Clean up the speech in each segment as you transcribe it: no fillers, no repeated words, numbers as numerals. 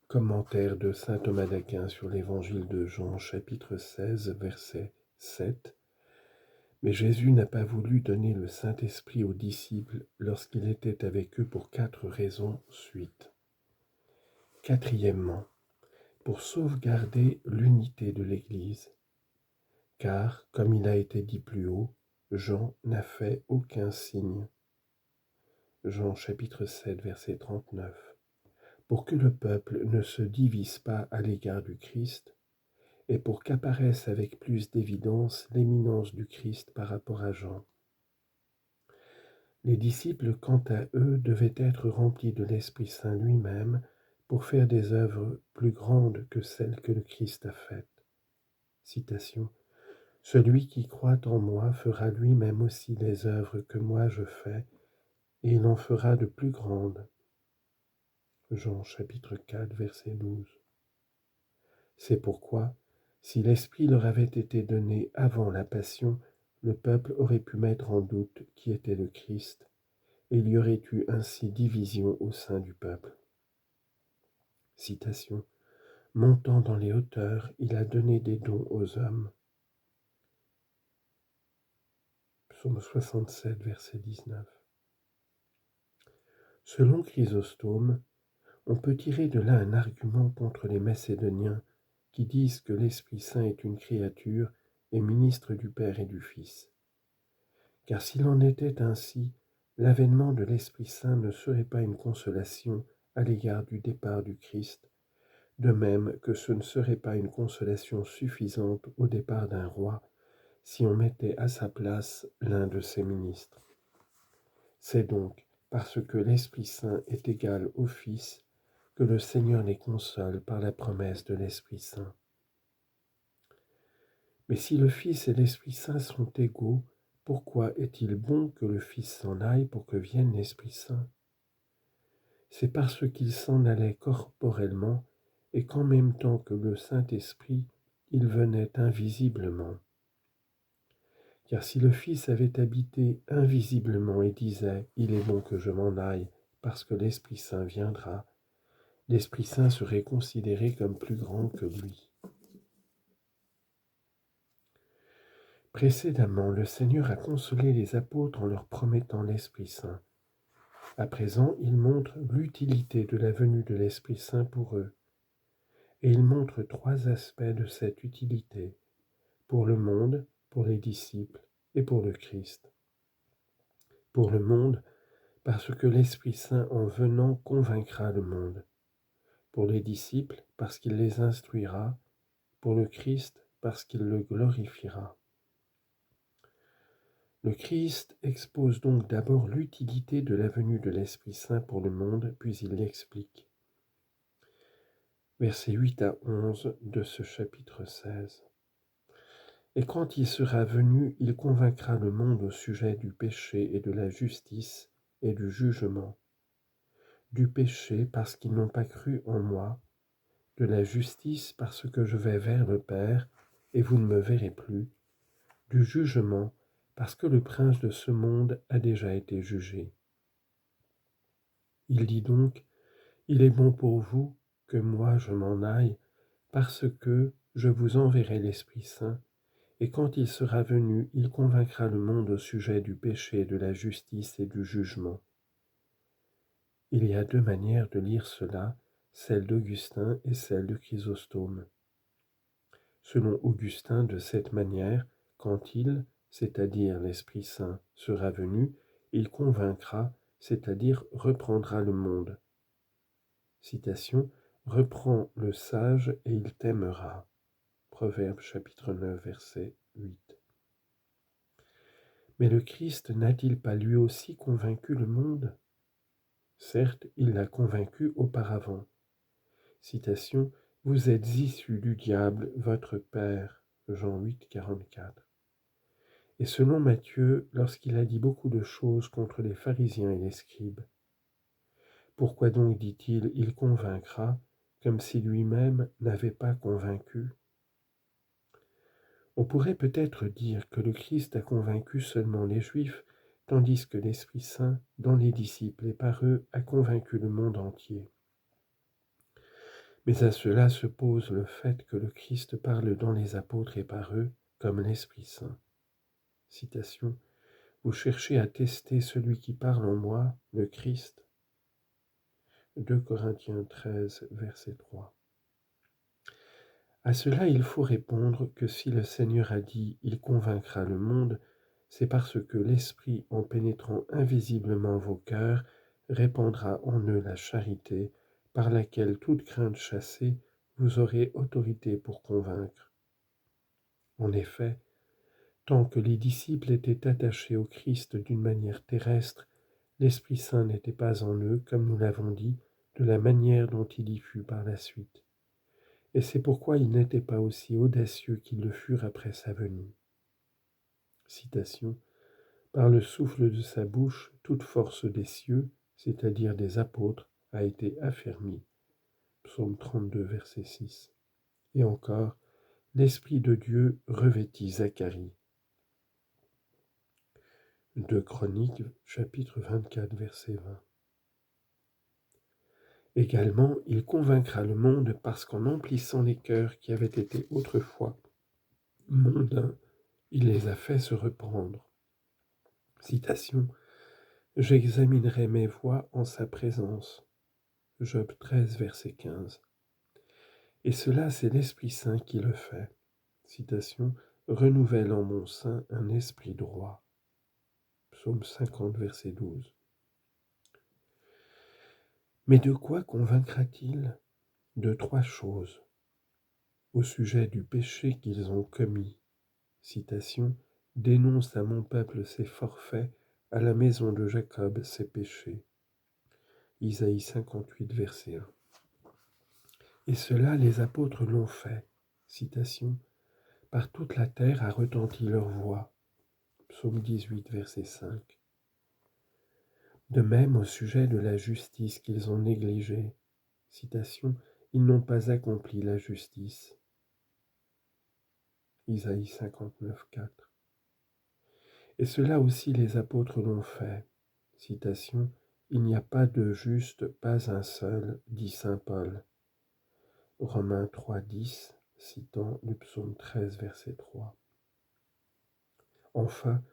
Commentaire de saint Thomas d'Aquin sur l'évangile de Jean, chapitre 16, verset 7. Mais Jésus n'a pas voulu donner le Saint-Esprit aux disciples lorsqu'il était avec eux pour 4 raisons suites. Quatrièmement, pour sauvegarder l'unité de l'Église. Car, comme il a été dit plus haut, Jean n'a fait aucun signe. Jean chapitre 7, verset 39. Pour que le peuple ne se divise pas à l'égard du Christ, et pour qu'apparaisse avec plus d'évidence l'éminence du Christ par rapport à Jean. Les disciples, quant à eux, devaient être remplis de l'Esprit Saint lui-même pour faire des œuvres plus grandes que celles que le Christ a faites. Citation. « Celui qui croit en moi fera lui-même aussi les œuvres que moi je fais, et il en fera de plus grandes. » Jean chapitre 4, verset 12. C'est pourquoi, si l'Esprit leur avait été donné avant la Passion, le peuple aurait pu mettre en doute qui était le Christ, et il y aurait eu ainsi division au sein du peuple. Citation. « Montant dans les hauteurs, il a donné des dons aux hommes. » Psaume 67, verset 19. Selon Chrysostome, on peut tirer de là un argument contre les Macédoniens qui disent que l'Esprit Saint est une créature et ministre du Père et du Fils. Car s'il en était ainsi, l'avènement de l'Esprit Saint ne serait pas une consolation à l'égard du départ du Christ, de même que ce ne serait pas une consolation suffisante au départ d'un roi si on mettait à sa place l'un de ses ministres. C'est donc parce que l'Esprit Saint est égal au Fils que le Seigneur les console par la promesse de l'Esprit Saint. Mais si le Fils et l'Esprit Saint sont égaux, pourquoi est-il bon que le Fils s'en aille pour que vienne l'Esprit Saint ? C'est parce qu'il s'en allait corporellement et qu'en même temps que le Saint-Esprit, il venait invisiblement. Car si le Fils avait habité invisiblement et disait « Il est bon que je m'en aille, parce que l'Esprit Saint viendra », l'Esprit Saint serait considéré comme plus grand que lui. Précédemment, le Seigneur a consolé les apôtres en leur promettant l'Esprit Saint. À présent, il montre l'utilité de la venue de l'Esprit Saint pour eux. Et il montre 3 aspects de cette utilité, pour le monde, pour les disciples et pour le Christ. Pour le monde, parce que l'Esprit Saint en venant convaincra le monde. Pour les disciples, parce qu'il les instruira. Pour le Christ, parce qu'il le glorifiera. Le Christ expose donc d'abord l'utilité de la venue de l'Esprit Saint pour le monde, puis il l'explique. Versets 8 à 11 de ce chapitre 16. Et quand il sera venu, il convaincra le monde au sujet du péché et de la justice et du jugement. Du péché parce qu'ils n'ont pas cru en moi, de la justice parce que je vais vers le Père et vous ne me verrez plus, du jugement parce que le prince de ce monde a déjà été jugé. Il dit donc, il est bon pour vous que moi je m'en aille, parce que je vous enverrai l'Esprit Saint, et quand il sera venu, il convaincra le monde au sujet du péché, de la justice et du jugement. Il y a 2 manières de lire cela, celle d'Augustin et celle de Chrysostome. Selon Augustin, de cette manière, quand il, c'est-à-dire l'Esprit Saint, sera venu, il convaincra, c'est-à-dire reprendra le monde. Citation, « Reprends le sage et il t'aimera » Proverbe chapitre 9, verset 8. Mais le Christ n'a-t-il pas lui aussi convaincu le monde ? Certes, il l'a convaincu auparavant. Citation, « Vous êtes issus du diable, votre père » Jean 8, 44. Et selon Matthieu, lorsqu'il a dit beaucoup de choses contre les pharisiens et les scribes. Pourquoi donc, dit-il, il convaincra, comme si lui-même n'avait pas convaincu ? On pourrait peut-être dire que le Christ a convaincu seulement les Juifs, tandis que l'Esprit Saint, dans les disciples et par eux, a convaincu le monde entier. Mais à cela se pose le fait que le Christ parle dans les apôtres et par eux comme l'Esprit Saint. Citation. Vous cherchez à tester celui qui parle en moi, le Christ. 2 Corinthiens 13, verset 3. À cela, il faut répondre que si le Seigneur a dit « Il convaincra le monde », c'est parce que l'Esprit, en pénétrant invisiblement vos cœurs, répandra en eux la charité, par laquelle, toute crainte chassée, vous aurez autorité pour convaincre. En effet, tant que les disciples étaient attachés au Christ d'une manière terrestre, l'Esprit Saint n'était pas en eux, comme nous l'avons dit, de la manière dont il y fut par la suite. Et c'est pourquoi ils n'étaient pas aussi audacieux qu'ils le furent après sa venue. Citation. Par le souffle de sa bouche, toute force des cieux, c'est-à-dire des apôtres, a été affermie. Psaume 32, verset 6. Et encore, l'Esprit de Dieu revêtit Zacharie. 2 Chroniques, chapitre 24, verset 20. Également, il convaincra le monde parce qu'en emplissant les cœurs qui avaient été autrefois mondains, il les a fait se reprendre. Citation. J'examinerai mes voies en sa présence. Job 13, verset 15. Et cela, c'est l'Esprit Saint qui le fait. Citation. Renouvelle en mon sein un esprit droit. Psaume 50, verset 12. Mais de quoi convaincra-t-il? De 3 choses. Au sujet du péché qu'ils ont commis. Citation. Dénonce à mon peuple ses forfaits, à la maison de Jacob ses péchés. Isaïe 58, verset 1. Et cela, les apôtres l'ont fait. Citation. Par toute la terre a retenti leur voix. Psaume 18, verset 5. De même au sujet de la justice qu'ils ont négligée. Citation. Ils n'ont pas accompli la justice. Isaïe 59, 4. Et cela aussi les apôtres l'ont fait. Citation. Il n'y a pas de juste, pas un seul, dit saint Paul. Romains 3, 10, citant le psaume 13, verset 3. Enfin,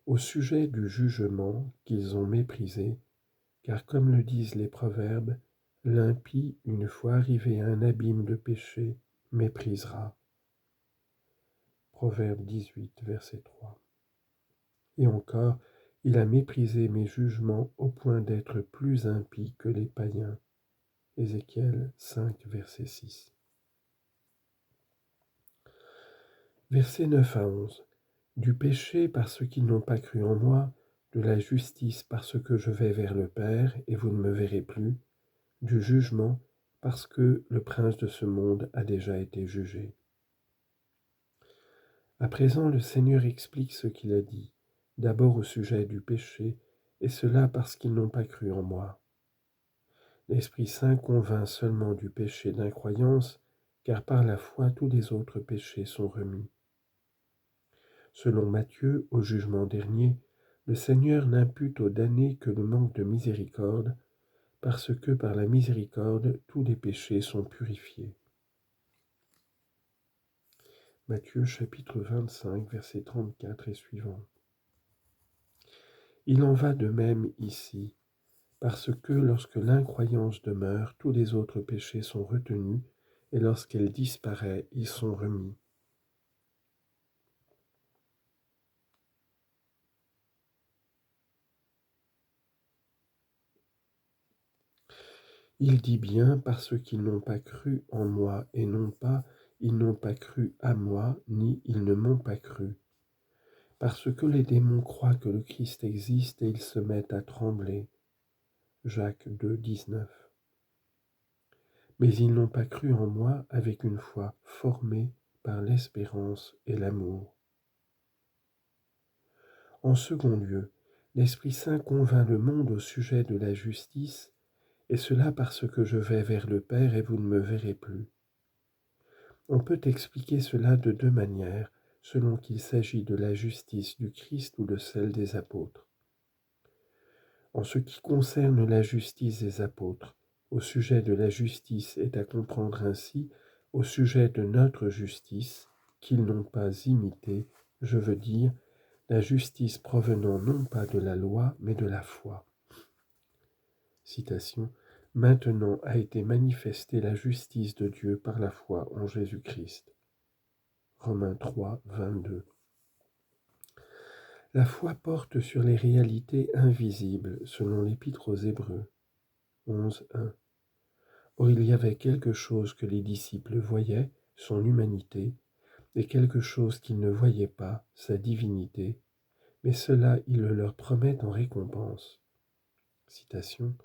au sujet du jugement qu'ils ont méprisé, car comme le disent les proverbes, l'impie, une fois arrivé à un abîme de péché, méprisera. Proverbe 18, verset 3. Et encore, il a méprisé mes jugements au point d'être plus impie que les païens. Ézéchiel 5, verset 6. Versets 9 à 11. Du péché parce qu'ils n'ont pas cru en moi, de la justice parce que je vais vers le Père et vous ne me verrez plus, du jugement parce que le prince de ce monde a déjà été jugé. À présent, le Seigneur explique ce qu'il a dit, d'abord au sujet du péché, et cela parce qu'ils n'ont pas cru en moi. L'Esprit Saint convainc seulement du péché d'incroyance, car par la foi tous les autres péchés sont remis. Selon Matthieu, au jugement dernier, le Seigneur n'impute aux damnés que le manque de miséricorde, parce que par la miséricorde tous les péchés sont purifiés. Matthieu chapitre 25, versets 34 et suivants. Il en va de même ici, parce que lorsque l'incroyance demeure, tous les autres péchés sont retenus, et lorsqu'elle disparaît, ils sont remis. Il dit bien parce qu'ils n'ont pas cru en moi, et non pas ils n'ont pas cru à moi, ni ils ne m'ont pas cru. Parce que les démons croient que le Christ existe et ils se mettent à trembler. Jacques 2, 19. Mais ils n'ont pas cru en moi avec une foi formée par l'espérance et l'amour. En second lieu, l'Esprit Saint convainc le monde au sujet de la justice, et cela parce que je vais vers le Père et vous ne me verrez plus. On peut expliquer cela de 2 manières, selon qu'il s'agit de la justice du Christ ou de celle des apôtres. En ce qui concerne la justice des apôtres, au sujet de la justice est à comprendre ainsi au sujet de notre justice, qu'ils n'ont pas imité, je veux dire, la justice provenant non pas de la loi, mais de la foi. Citation. Maintenant a été manifestée la justice de Dieu par la foi en Jésus-Christ. Romains 3, 22. La foi porte sur les réalités invisibles, selon l'Épître aux Hébreux 11, 1. Or il y avait quelque chose que les disciples voyaient, son humanité, et quelque chose qu'ils ne voyaient pas, sa divinité, mais cela il le leur promet en récompense. Citation.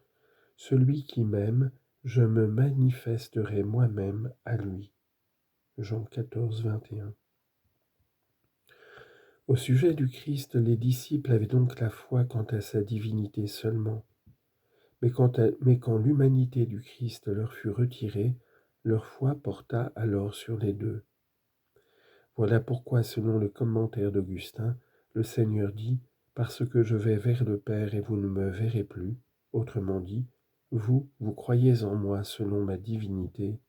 Celui qui m'aime, je me manifesterai moi-même à lui. Jean 14, 21. Au sujet du Christ, les disciples avaient donc la foi quant à sa divinité seulement. Mais quand l'humanité du Christ leur fut retirée, leur foi porta alors sur les deux. Voilà pourquoi, selon le commentaire d'Augustin, le Seigneur dit « Parce que je vais vers le Père et vous ne me verrez plus », autrement dit, vous croyez en moi selon ma divinité,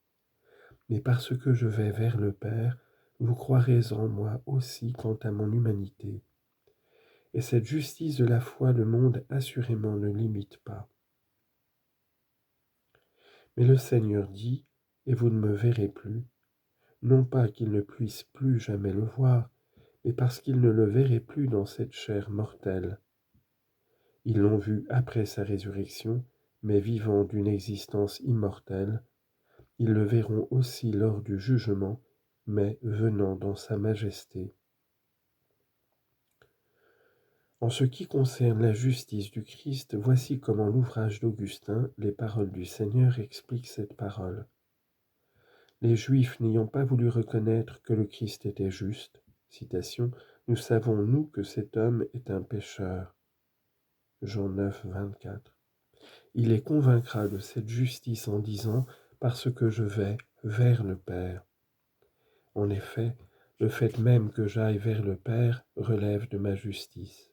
mais parce que je vais vers le Père, vous croirez en moi aussi quant à mon humanité. Et cette justice de la foi, le monde assurément ne l'imite pas. Mais le Seigneur dit, et vous ne me verrez plus, non pas qu'il ne puisse plus jamais le voir, mais parce qu'il ne le verrait plus dans cette chair mortelle. Ils l'ont vu après sa résurrection, mais vivant d'une existence immortelle. Ils le verront aussi lors du jugement, mais venant dans sa majesté. En ce qui concerne la justice du Christ, voici comment l'ouvrage d'Augustin, les paroles du Seigneur, explique cette parole. Les Juifs n'ayant pas voulu reconnaître que le Christ était juste, citation, nous savons, nous, que cet homme est un pécheur. Jean 9, 24. Il les convaincra de cette justice en disant, parce que je vais vers le Père. En effet, le fait même que j'aille vers le Père relève de ma justice.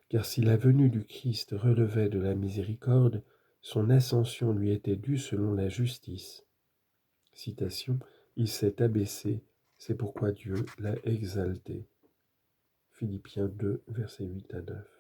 Car si la venue du Christ relevait de la miséricorde, son ascension lui était due selon la justice. Citation, il s'est abaissé, c'est pourquoi Dieu l'a exalté. Philippiens 2, versets 8 à 9.